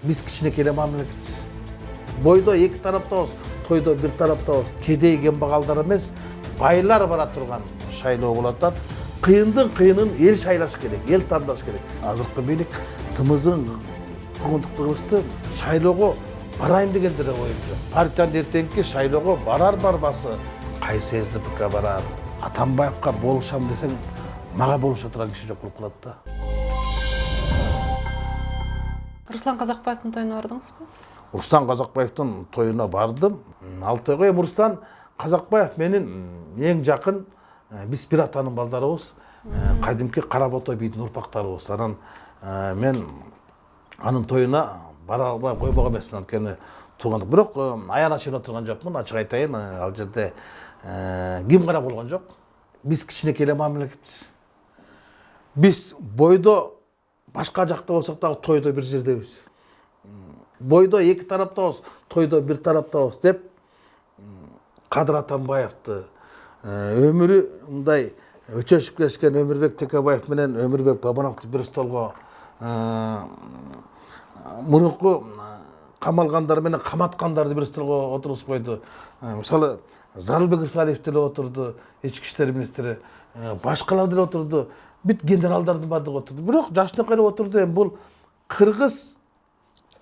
Биз кичинекей эле мамлекетпиз. Бойдо эки тараптабыз, тойдо бир тараптабыз. Кедей кембагалдар эмес, байлар бара турган шайлоо болуп атат. Кыйындын кыйынын эл шайлаш керек, эл тандаш керек. Азыркы бийлик тымызын куугунтукташты шайлоого барайын дегендер оюп жүр. Партиянын эртеңки шайлоого барбасы кайсы СДПК барар, Атамбаевка болушам десең, мага болуша турган киши жок болуп калат да. Руслан Казакбаевдин тоюна бардыңызбы? Руслан Казакбаевдин тоюна бардым. Ал тойго Руслан Казакбаев менин эң жакын биз бир атанын балдарыбыз, кадимки Каработо бийдин урпактарыбыз. Анан мен анын тоюна бара албай койбогон эмесмин, анткени туугандык. Бирок аяна чейин отурган жокмун, ачык айтайын. Ал жерде ким карап болгон жок. Биз кичинекей эле мамлекетпиз. Биз бойдо башка жакта болсок дагы тойдо бир жердебиз. Бойдо эки тараптабыз, тойдо бир тараптабыз деп Кадыр Атамбаевди өмүрү мындай өчөшүп келишкен Өмүрбек Текебаев менен Өмүрбек Бабановду бир столго мурунку камалгандар менен каматкандарды бир столго отургузуп койду. Мисалы Зарылбек Ырсалиев деле отурду, ички иштер министри, башкалар деле отурду, бүт генералдардын баардыгы отурду. Бирок жашынакай отурду. Эми бул кыргыз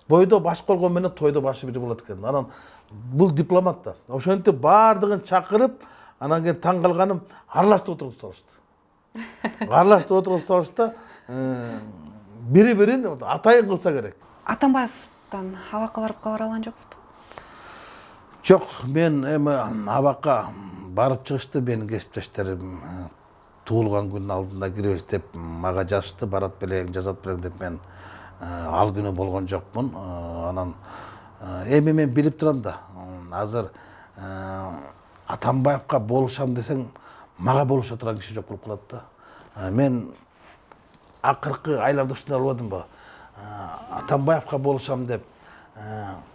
бойдо баш болгон менен тойдо башы бир болот экен. Анан бул дипломат да. Ошентип баардыгын чакырып, анан кийин таң калганым аралаштырып отургузуп салышты. Аралаштырып отургузуп салышты. Бири-бирин атайын кылса керек. Атамбаевден абакка барып кабар алган жоксузбу? Жок, мен эми абакка барып чыгышты. Менин кесиптештерим туулган күнүн алдында киребиз деп мага жазышты. Барат белең, жазат белең деп мен ал күнү болгон жокмун. Анан эми мен билип турам да. Азыр Атамбаевка болушам десең, мага болуша турган киши жок болуп калат да. Мен акыркы айларда ушундай болбодумбу? Атамбаевка болушам деп,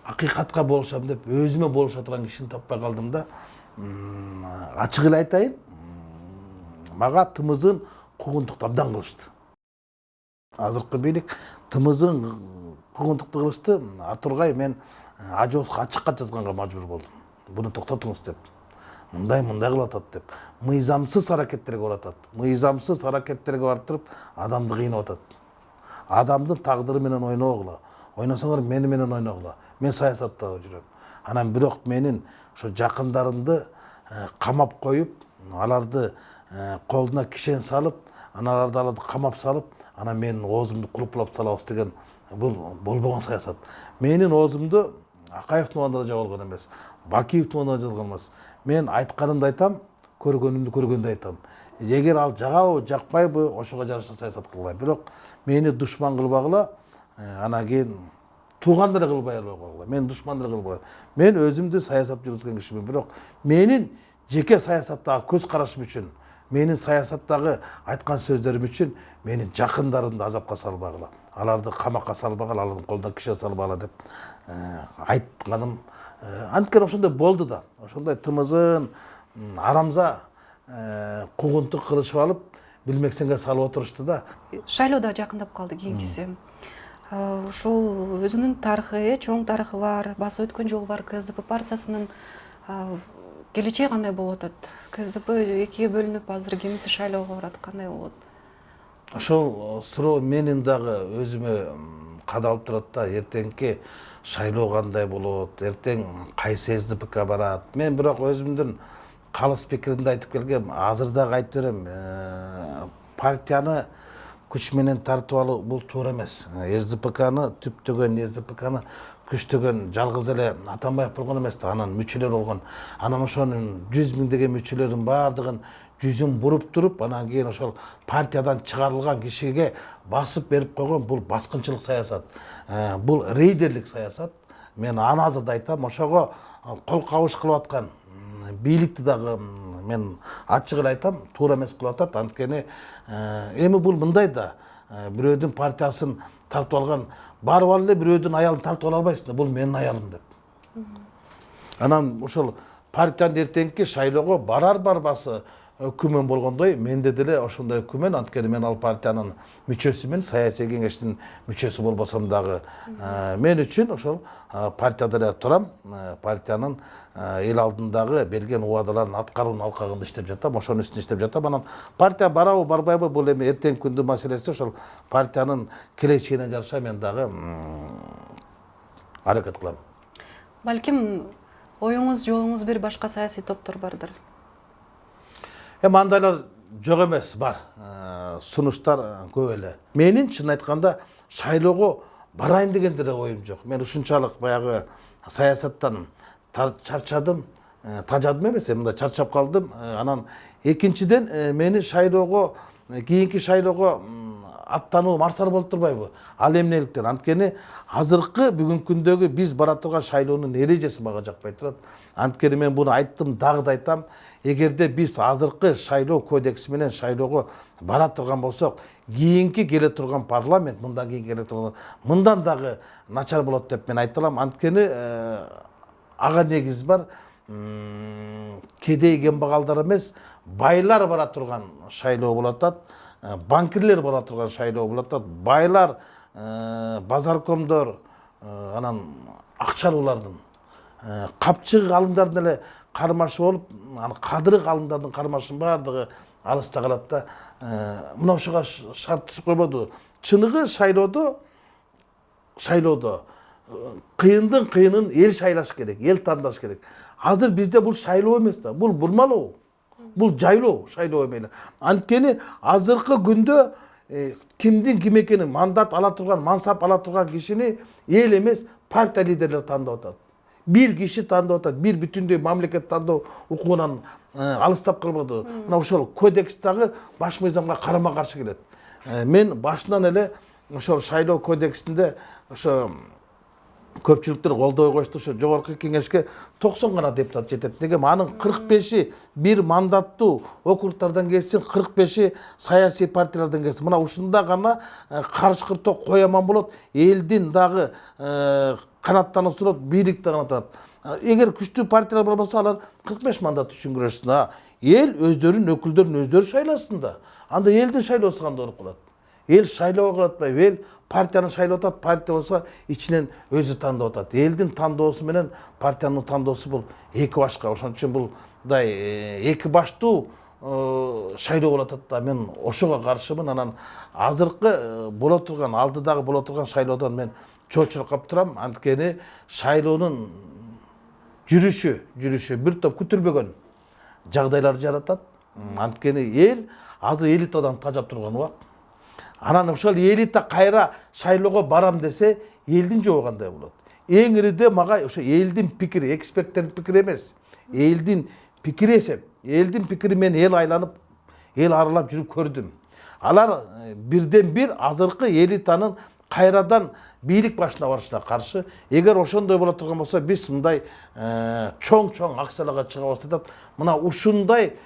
акыйкатка болушам деп, өзүмө болуша турган кишини таппай калдым да. Ачык эле айтайын, мага тымызын куугунтукту абдан кылышты. Азыркы бийлик тымызын куугунтукту кылышты. Атургай мен ажооско ачыкка жазганга мажбур болдум. Буну токтотуңуз деп. Мындай кылып атат деп. Мыйзамсыз аракеттерге барып атат. Мыйзамсыз аракеттерге барып туруп адамды кыйнап атат. Адамдын тагдыры менен ойногула. Ойносоңор мени менен ойногула. Мен саясатта жүрөм. Анан бирок менин ошо жакындарымды камап коюп, аларды колуна кишен салып, анан аларды камап салып, анан менин оозумду курупулап салабыз деген бул болбогон саясат. Менин оозумду Акаевдин убагында да жабылган эмес, Бакиевдин убагында да жабылган эмес. Мен айтканымды айтам, көргөнүмдү көргөндө айтам. Эгер ал жагабы, жакпайбы, ошого жараша саясат кылгыла. Бирок мени душман кылбагыла, анан кийин туугандар кылбай койгула. Мен душмандар кылбай. Мен өзүмдү саясат жүргүзгөн кишимин. Бирок менин жеке саясаттагы көз карашым үчүн, менин саясаттагы айткан сөздөрүм үчүн менин жакындарымды азапка салбагыла. Аларды камакка салбагыла, алардын колуна кишен салбагыла деп айтканым. Анткени ошондой болду да. Ошондой тымызын арамза куугунтук кылышып алып, билмексенге салып отурушты да. Шайлоо да жакындап калды кийинкиси. Ушул өзүнүн тарыхы, чоң тарыхы бар, баса өткөн жолу бар КСДП партиясынын келечеги кандай болуп атат? КСДП экиге бөлүнүп, азыр кимиси шайлоого барат, кандай болот? Ошол суроо менин дагы өзүмө кадалып турат да. Эртеңки шайлоо кандай болот, эртең кайсы СДПК барат. Мен бирок өзүмдүн калыс пикиримди айтып келгем. Азыр дагы айтып берем, партияны күч менен тартып алуу бул туура эмес. СДПКны түптөгөн, СДПКны күчтөгөн жалгыз эле Атамбаев болгон эмес да, анын мүчөлөрү болгон. Анан ошонун 100 миңдеген мүчөлөрүнүн баардыгын жүзүн буруп туруп, анан кийин ошол партиядан чыгарылган кишиге басып берип койгон бул баскынчылык саясат. Бул рейдерлик саясат. Мен аны азыр да айтам, ошого кол кабыш кылып аткан бийликти дагы мен ачык эле айтам, туура эмес кылып атат. Анткени эми бул мындай да, бирөөдүн партиясын тартып алган, барып ал эле бирөөдүн аялын тартып ала албайсың. Бул менин аялым деп. Анан ошол партиянын эртеңки шайлоого барбасы өкүмөн болгондой менде деле ошондой өкүмөн. Анткени мен ал партиянын мүчөсүмүн, саясий кеңештин мүчөсү болбосом дагы мен үчүн ошол партияда эле турам. Партиянын эл алдындагы берген убадаларын аткаруунун алкагында иштеп жатам, ошонун үстүндө иштеп жатам. Анан партия барабы барбайбы бул эми эртеңки күндүн маселеси. Ошол партиянын келечегине жараша мен дагы аракет кылам. Балким оюңуз жолуңуз бир башка саясий топтор бардыр. Эми андайлар жок эмес, бар. Сунуштар көп эле. Менин чын айтканда шайлоого барайын деген деле оюм жок. Мен ушунчалык баягы саясаттан чарчадым, тажадым эмес, мындай чарчап калдым. Анан экинчиден мени шайлоого, кийинки шайлоого аттануу арсар болуп турбайбы? Ал эмнеликтен? Анткени азыркы бүгүнкү күндөгү биз бара турган шайлоонун эрежеси мага жакпай турат. Анткени мен буну айттым, дагы да айтам. Эгерде биз азыркы шайлоо кодекси менен шайлоого бара турган болсок, кийинки келе турган парламент, мындан кийин келе турган, мындан дагы начар болот деп мен айта алам. Анткени ага негиз бар. Кедей кембагалдар эмес, байлар бара турган шайлоо болот атат. Банкирлер бара турган шайлоо болот атат. Байлар, базаркомдор, анан акчалуулардын, капчыгы алымдардын эле кармашы болуп, кадыры алымдардын кармашынын баардыгы алыста калат да. Мына ошого шарт түзүп койбоду. Чыныгы шайлоодо кыйындын кыйынын эл шайлаш керек, эл тандаш керек. Азыр бизде бул шайлоо эмес да, бул бурмалоо. Бул жайлоо, шайлоо эмес. Анткени азыркы күндө кимдин ким экенин, мандат ала турган, мансап ала турган кишини эл эмес, партия лидерлери тандап атат. Бир киши тандап атат, бир бүтүндөй мамлекет тандоо укугунан алыстап калбаду. Мына ошол кодекс дагы баш мыйзамга карама каршы келет. Мен башынан эле ошол шайлоо кодексинде ошо көпчүлүктөр колдой кошту, ошо жогорку кеңешке 90 гана депутат жетет. Неге? Анын 45-и бир мандаттуу округтардан келсин, 45-и саясий партиялардан келсин. Мына ушунда гана карышкыртоо кояман болот, элдин дагы канаттаны сурот, бийлик да канаттанат. Эгер күчтүү партиялар болбосо, алар 45 мандат үчүн күрөшсүн. Эл өздөрүнүн өкүлдөрүн өздөрү шайласын да. Анда элдин шайлоосу кандай болуп калат? Эл шайлоого катпайбы, эл партияны шайлап атат, партия болсо ичинен өзү тандап атат. Элдин тандоосу менен партиянын тандоосу бул эки башка. Ошон үчүн бул эки баштуу шайлоо болуп атат да. Мен ошого каршымын. Анан азыркы боло турган, алдыдагы боло турган шайлоодон мен чочуруп калып турам. Анткени шайлоонун жүрүшү бир топ күтүлбөгөн жагдайлар жаратат. Анткени эл азыр элитадан тажап турган убак. Анан ошол элита кайра шайлоого барам десе, элдин жобу кандай болот? Эң ириде мага ошо элдин пикири, эксперттердин пикири эмес, элдин пикири эсеп. Элдин пикири мен эл айланып, эл аралап жүрүп көрдүм. Алар бирден бир азыркы элитанын кайрадан бийлик башына барышына каршы. Эгер ошондой боло турган болсо, биз мындай чоң акцияларга чыгабыз деп, мына ушундай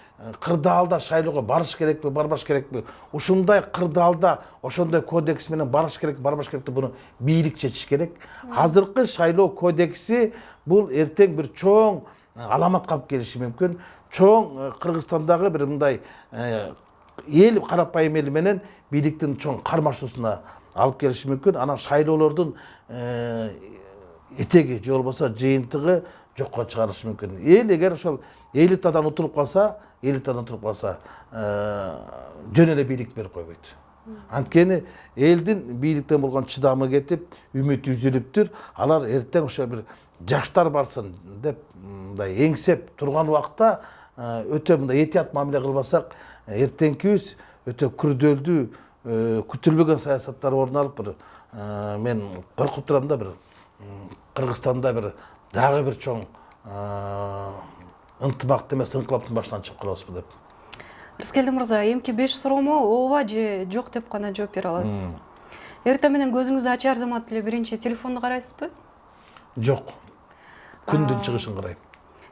кырдаалда шайлоого барыш керекпи, барбаш керекпи? Ушундай кырдаалда ошондой кодекс менен барыш керек, барбаш керек деп буну бийлик чечиш керек. Азыркы шайлоо кодекси бул эртең бир чоң аламатка алып келиши мүмкүн. Чоң Кыргызстандагы бир мындай эл, карапайым эл менен бийликтин чоң кармашуусуна алып келиши мүмкүн. Анан шайлоолордун этеги же болбосо жыйынтыгы жокко чыгарышы мүмкүн. Эл эгер ошол элитадан утуруп калса, жөн эле бийлик берип койбойт. Анткени элдин бийликтен болгон чыдамы кетип, үмүтү үзүлүптүр. Алар эртең ошо бир жаштар барсын деп мындай эңсеп турган убакта өтө мындай этият мамиле кылбасак, эртеңкибиз өтө күрдөлдүү, күтүлбөгөн саясаттар орун алып, мен коркуп турам да, бир Кыргызстанда бир дагы бир чоң ынтымакты эмес ыңкылаптын башынан чыгып калабызбы деп. Рыскелди мырза, эмки 5 суроомо ооба же жок деп гана жооп бере аласыз. Эртең менен көзүңүздү ачар замат эле биринчи телефонду карайсызбы? Жок. Күндүн чыгышын карайм.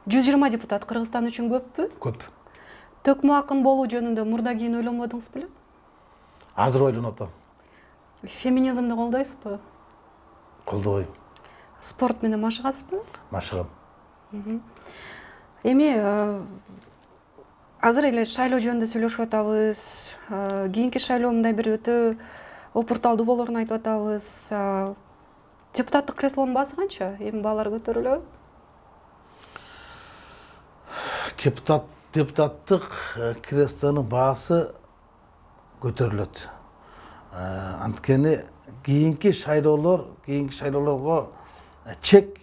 120 депутат Кыргызстан үчүн көппү? Көп. Төкмө акын болуу жөнүндө мурда кийин ойлонбодуңуз беле? Азыр ойлонуп атам. Феминизмди колдойсузбу? Колдобойм. Спорт менен машыгасызбы? Машыгам. Эми азыр эле шайлоо жөнүндө сүйлөшүп атабыз. Кийинки шайлоо мындай бир өтө опурталдуу болоорун айтып атабыз. Депутаттык креслонун баасы канча? Эми баалар көтөрүлөбү? Депутаттык креслонун баасы көтөрүлөт. Анткени кийинки шайлоолорго чек,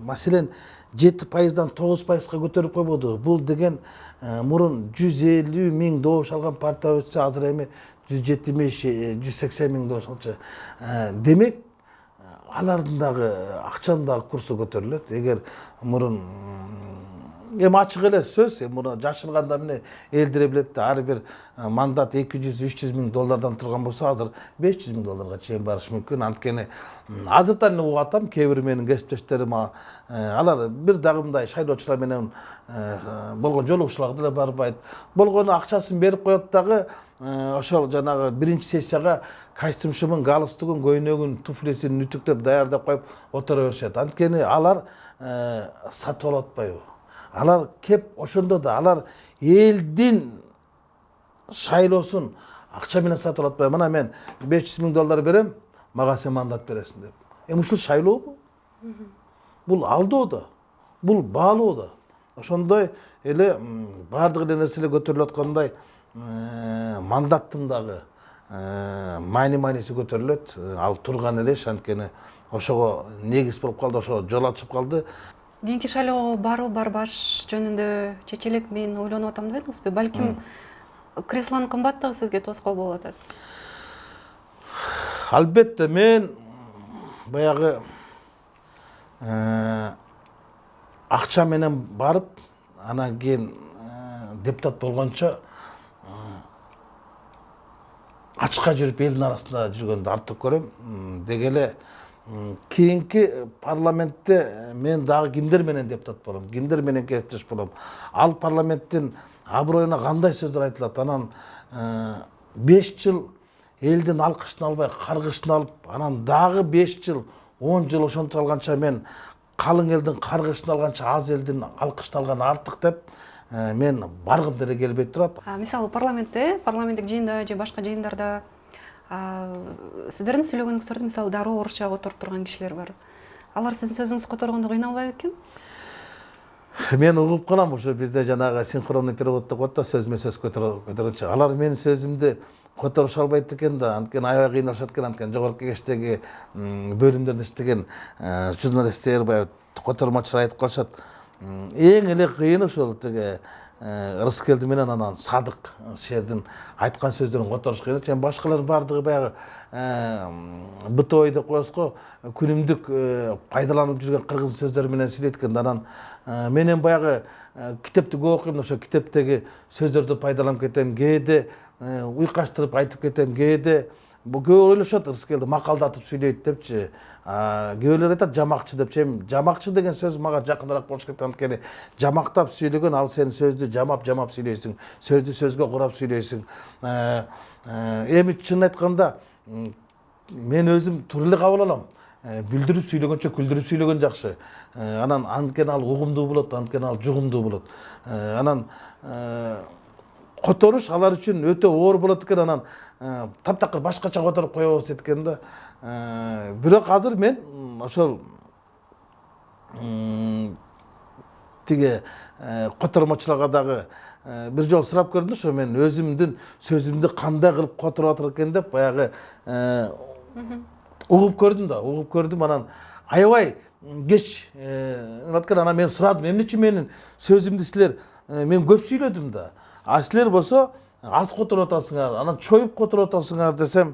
маселен 7%-дан 9%-га көтөрүп койбоду. Бул деген мурун 150 миң добуш алган партия өтсө, азыр эми 170-180 миң добуш алчу. Демек, алардын дагы акчанын дагы курсу көтөрүлөт. Эгер мурун эми ачык эле сөз, муну жашырганда эмне элдире билет да, ар бир мандат 200-300 миң доллардан турган болсо, азыр 500 миң долларга чейин барышы мүмкүн. Анткени азыртан угуп атам, кээ бир менин кесиптештерим алар бир дагы мындай шайлоочулар менен болгон жолугушууларга деле барбайт. Болгону акчасын берип коет дагы, ошол жанагы биринчи сессияга костюмшумун, галстугун, көйнөгүн, туфлисин үтүктөп даярдап коюп отура беришет. Анткени алар сатып алып атпайбы? Алар кеп ошондо да алар элдин шайлоосун акча менен сатып алып атпайбы? Мына мен 500 миң доллар берем, мага сен мандат бересиң деп. Ушул шайлообу? Бул алдоо да, бул баалоо да. Ошондой эле баардык эле нерселер көтөрүлүп аткандай мандаттын дагы майниси көтөрүлөт. Ал турган эле, анткени ошого негиз болуп калды, ошого жол ачып калды. Кийинки шайлоого баруу барбаш жөнүндө чечелек мен ойлонуп атам деп айттыңызбы? Балким креслонун кымбаттыгы сизге тоскоол болуп атат. Албетте, мен баягы акча менен барып, анан кийин депутат болгончо ачыкка жүрүп элдин арасында жүргөндү артык көрөм. Деги эле кийинки парламентте мен дагы кимдер менен депутат болом, кимдер менен кесиптеш болом. Ал парламенттин аброюна кандай сөздөр айтылат. Анан 5 жыл элдин алкышын албай, каргышын алып, анан дагы 5 жыл, 10 жыл ошентип алганча мен калың элдин каргышын алганча аз элдин алкышын алган артык деп мен баргым деле келбей турат. Мисалы парламенттик жыйында же башка жыйындарда сиздердин сүйлөгөнүңүздөрдү мисалы дароо орусча которуп турган кишилер бар. Алар сиздин сөзүңүздү которгондо кыйналбайбы экен? Мен угуп калам, ошо бизде жанагы синхронный перевод деп коет да, сөзмө сөз көтөргөнчө. Алар менин сөзүмдү которуша албайт экен да, анткени аябай кыйналышат экен. Анткени жогорку кеңештеги бөлүмдөрдө иштеген журналисттер баягы котормочулар айтып калышат. Эң эле кыйыны ошол тиги Ысык-Көлдү менен анан Садык шердин айткан сөздөрүн которуш кыйын. Жана башкалар бардыгы баягы БТО деп коесузго, күнүмдүк пайдаланып жүргөн кыргыз сөздөрү менен сүйлөйт экен. Анан менен баягы китепти көп окуйм, ошо китептеги сөздөрдү пайдаланып кетем, кээде уйкаштырып айтып кетем, кээде көбү ойлошот Ысык-Көлдү макалдатып сүйлөйт депчи. Көбүлөр айтат жамакчы депчи. Жамакчы деген сөз мага жакыныраак болуш керек. Анткени жамактап сүйлөгөн, ал сен сөздү жамап сүйлөйсүң, сөздү сөзгө курап сүйлөйсүң. Эми чынын айтканда мен өзүм туура эле кабыл алам. Бүлдүрүп сүйлөгөнчө күлдүрүп сүйлөгөн жакшы. Анан анткени ал угумдуу болот, анткени ал жугумдуу болот. Анан которуш алар үчүн өтө оор болот экен. Анан таптакыр башкача которуп коебуз экен да. Бирок азыр мен ошол тиги котормочуларга дагы бир жолу сурап көрдүм. Ошо мен өзүмдүн сөзүмдү кандай кылып которуп атыр экен деп баягы угуп көрдүм да, угуп көрдүм. Анан аябай кеч аткан. Анан мен сурадым, эмне үчүн менин сөзүмдү силер, мен көп сүйлөдүм да, а силер болсо аз которуп атасыңар, анан чоюп которуп атасыңар десем,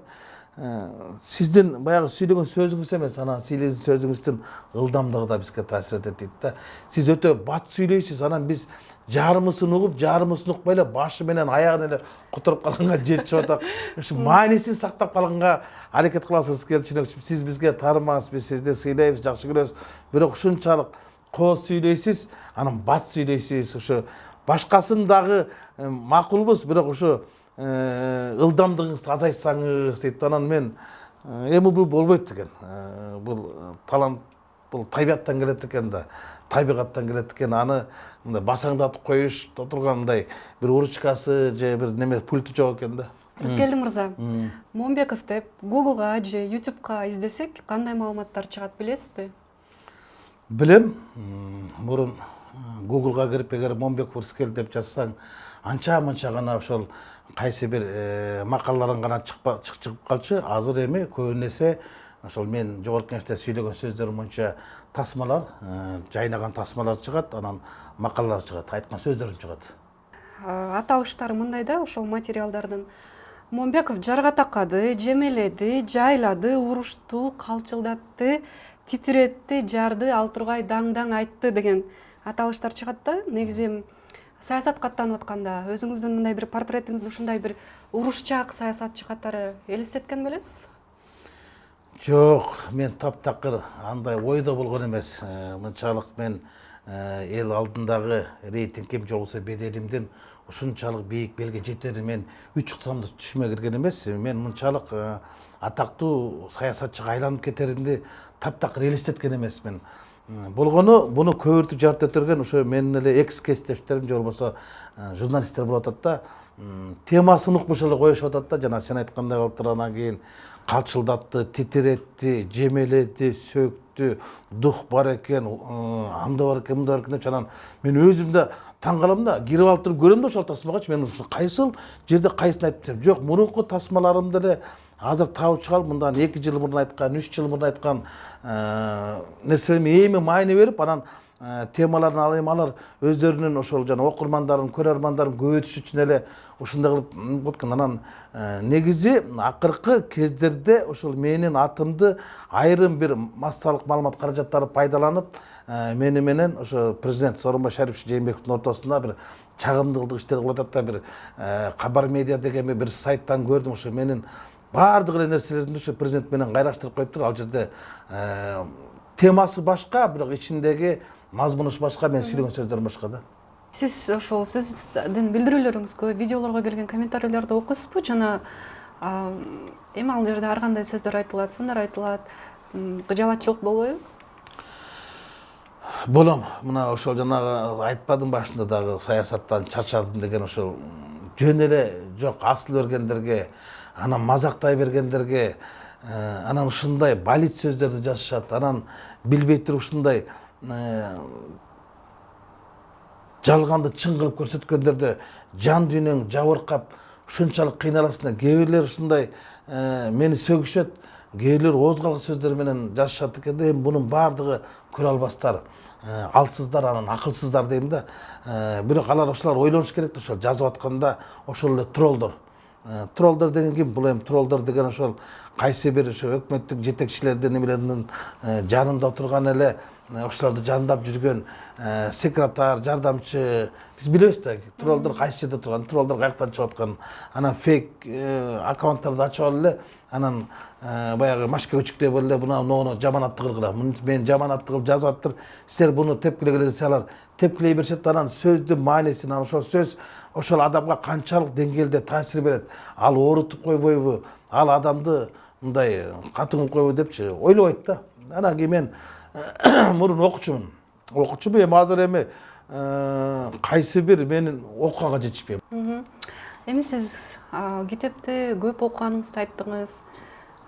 сиздин баягы сүйлөгөн сөзүңүз эмес, анан сиздин сөзүңүздүн ылдамдыгы да бизге таасир этет дейт да. Сиз өтө бат сүйлөйсүз, анан биз жарымысын угуп, жарымысын укпай эле башы менен аягын эле которуп калганга жетишип атат. Ушу маанисин сактап калганга аракет кыласыз. Сиз бизге таарымаңыз, биз сизди сыйлайбыз, жакшы көрөбүз. Бирок ушунчалык кооз сүйлөйсүз, анан бат сүйлөйсүз. Ушу башкасын дагы макулбуз, бирок ушу ылдамдыгыңызды азайтсаңыз дейт. Анан мен эми бул болбойт деген. Бул талант бұл табиғаттан келеді екен да, табиғаттан келеді екен. Аны басаңдатып қойыш отырған мындай бір уручкасы же бір неме пульті жоқ екен да. Рыскелди мырза, Момбеков деп Google'га же YouTube'га издесек кандай маалыматтар чыгат билесизби? Білем, мурун Google'га кирип эгер Момбеков Рыскелди деп жазсаң, анча-манча гана ошол кайсы бир макалаларың гана чыгып калчу. Азыр эми көбүнесе ошол мен жогорку кеңеште сүйлөгөн сөздөрүм боюнча тасмалар, жайнаган тасмалар чыгат, анан макалалар чыгат, айткан сөздөрүм чыгат. Аталыштары мындай да, ошол материалдардын. Момбеков жарга такады, жемеледи, жайлады, урушту, калчылдатты, титиретти, жарды, ал тургай даң-даң айтты деген аталыштар чыгат да. Негизи саясатка аттанып атканда өзүңүздүн мындай бир портретиңизде ушундай бир урушчаак саясатчы катары элестеткен белесиз? Жок, мен таптакыр андай ойдо болгон эмес. Мынчалык мен эл алдындагы рейтингим же болбосо беделимдин ушунчалык бийик белге жетери мен 3 кытымды түшүмө кирген эмес. Мен мынчалык атактуу саясатчыга айланып кетеримди таптакыр элестеткен эмесмин. Болгону буну көбүртүп жарыт өтөргөн ошо менин эле экс-кесиптештерим же болбосо журналисттер болуп атат да. Темасын укмуш эле коюшуп атат да, жана сен айткандай кылып туруп анан кийин калчылдатты, титиретти, жемеледи, сөктү, дух бар экен, анда бар экен, мында бар экен деп анан мен өзүм да таң калам да, кирип алып туруп көрөм да ошол тасмагачы мен ошо кайсыл жерде кайсын айтып жок, мурунку тасмаларымды эле азыр табып чыгалып, мындан 2 жыл мурун айткан, 3 жыл мурун айткан нерселерге эми майны берип, анан темаларын алайым, алар өздөрүнүн ошол жана окурмандарын, көрөрмандарын көбөйтүш үчүн эле ушундай кылып өткөн. Анан негизи акыркы кездерде ошол менин атымды айрым бир массалык маалымат каражаттары пайдаланып, мени менен ошо президент Сооронбай Жээнбековдун ортосунда бир чагымдуулук иштери кылып атат да, бир кабар медиа деген бир сайттан көрдүм, ошо менин баардык эле нерселеримди ошо президент менен кайраштырып коюптур. Ал жерде темасы башка, бирок ичиндеги мазмуну башка, мен сүйлөгөн сөздөрүм башка да. Сиз ошол сиздин билдирүүлөрүңүзгө, видеолорго келген комментарийлерди окуйсузбу? Жана эми ал жерде ар кандай сөздөр айтылат, сындар айтылат, кыжалатчылык болбойбу? Болом, мына ошол жанагы айтпадым башында дагы, саясаттан чарчадым деген ошол жөн эле жок, асыл бергендерге, анан мазактай бергендерге, анан ушундай балит сөздөрдү жазышат, анан билбей туруп ушундай жалганды чын кылып көрсөткөндөрдү жан дүйнөң жабыркап ушунчалык кыйналасың. Кээ бирлер ушундай мени сөгүшөт, кээ бирлер ооз калгыс сөздөр менен жазышат экен да. Эми бунун баардыгы көрө албастар, алсыздар, анан акылсыздар дейм да. Бирок алар ошолор ойлонуш керек да, ошол жазып атканда ошол эле троллдор. Троллдор деген ким? Бул эми троллдор деген ошол кайсы бир ошо өкмөттүк жетекчилердин немелеринин жанында отурган эле ошолорду жандап жүргөн секретарь, жардамчы, биз билебиз да, троллдор кайсы жерде турган, троллдор каяктан чыгып атканын. Анан фейк аккаунттарды ачып алып эле, анан баягы машка көчүктөй болуп эле муну жаманатты кылгыла. Мен жаманатты кылып жазып атыптыр, силер буну тепкилегиле десе алар тепкилей беришет. Анан сөздүн маанисин, ошол сөз ошол адамга канчалык деңгээлде таасир берет, ал оорутуп койбойбу, ал адамды мындай катын кылып койбойбу депчи ойлобойт да. Анан кийин мен мурун окуучумун. Эми азыр эми кайсы бир менин окуганга жетишпейм. Эми сиз китепти көп окуганыңызды айттыңыз.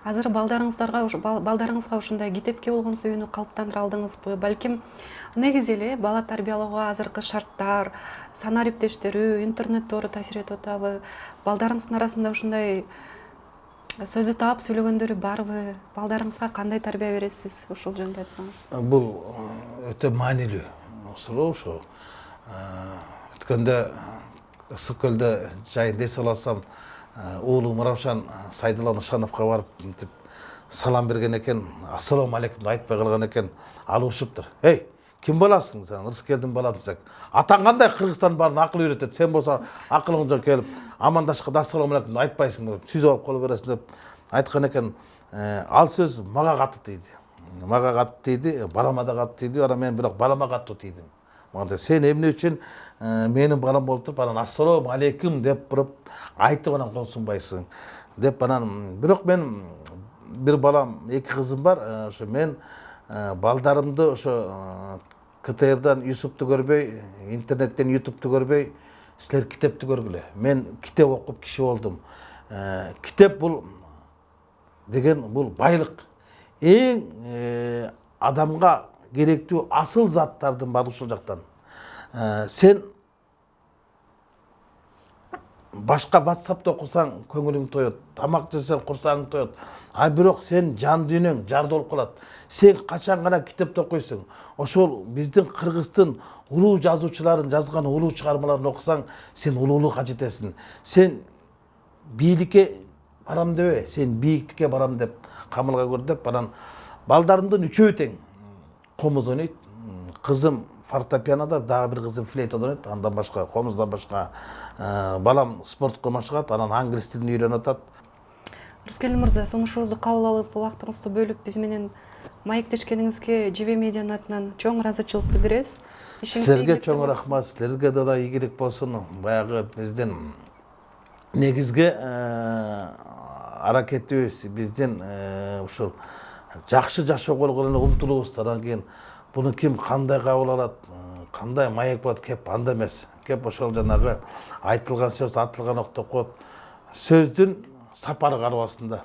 Азыр балдарыңызга ушундай китепке болгон сүйүүнү калыптандыра алдыңызбы? Балким негизи эле бала тарбиялоого азыркы шарттар, санаа иптештерүү, интернет тоору таасир этип атабы? Балдарыңыздын арасында ушундай сөзү таап сүйлөгөндөр барбы? Балдарыңызга кандай тарбия бересиз? Ушул жөнүндө айтсаңыз. Бул өтө маанилүү суроо ошо. Өткөндө Ысык-Көлдө жайында эс алсам, уулум Равшан Сайдулла Нышановго барып салам берген экен, ассаламу алейкумду айтпай калган экен. Ал урушуптур. Эй, ким баласың сен? Рыскелдин баласың. Атаң кандай Кыргызстан баарын акыл үйрөтөт. Сен болсо акылың жок келип амандашканда ассаламу алейкумду айтпайсың деп, сүзүп алып кала бересиң деп айткан экен. Ал сөз мага катты тийди. Мага катты тийди, балама да катты тийди. Ара мен бирок балама катты тийдим. Мында сен эмне үчүн менин балам болуп туруп анан ассаламу алейкум деп туруп айтып анан кол сунбайсың деп анан. Бирок мен бир балам, 2 кызым бар. Ошо мен балдарымды ошо КТРдан Юсупту көрбөй, интернеттен Ютубту көрбөй, силер китепти көргүлө. Мен китеп окуп киши болдум. Китеп бул деген бул байлык. Эң адамга керектүү асыл заттардын баары ушул жактан. Сен башка WhatsApp'та окусаң көңүлүң тоет, тамак жесең курсагың тоет. А бирок сен жан дүйнөң жарды болуп калат. Сен качан гана китепти окуйсуң. Ошол биздин Кыргыздын улуу жазуучуларын жазган улуу чыгармаларын окусаң, сен улуулукка жетесиң. Сен бийликке барам дебе, сен бийиктикке барам деп камылга көр деп, анан балдарымдын үчөө тең. Комуз ойнойт, кызым фортепианода, дагы бир кызым флейтада ойнойт, андан башка, комуздан башка балам спортко машыгат, анан англис тилин үйрөнүп атат. Рыскелди мырза, сунушубузду кабыл алып, убактыңызды бөлүп биз менен маектешкениңизге Жебе Медианын атынан чоң ыраазычылык билдиребиз. Силерге чоң рахмат, силерге да ийгилик болсун. Баягы биздин негизги аракетибиз, биздин ушул жакшы жашоого болгон умтулуубуз. Анан кийин буну ким кандай кабыл алат, кандай маек болот, кеп анда эмес. Кеп ошол жанагы айтылган сөз атылган октоп коет. Сөздүн сапары карабасында.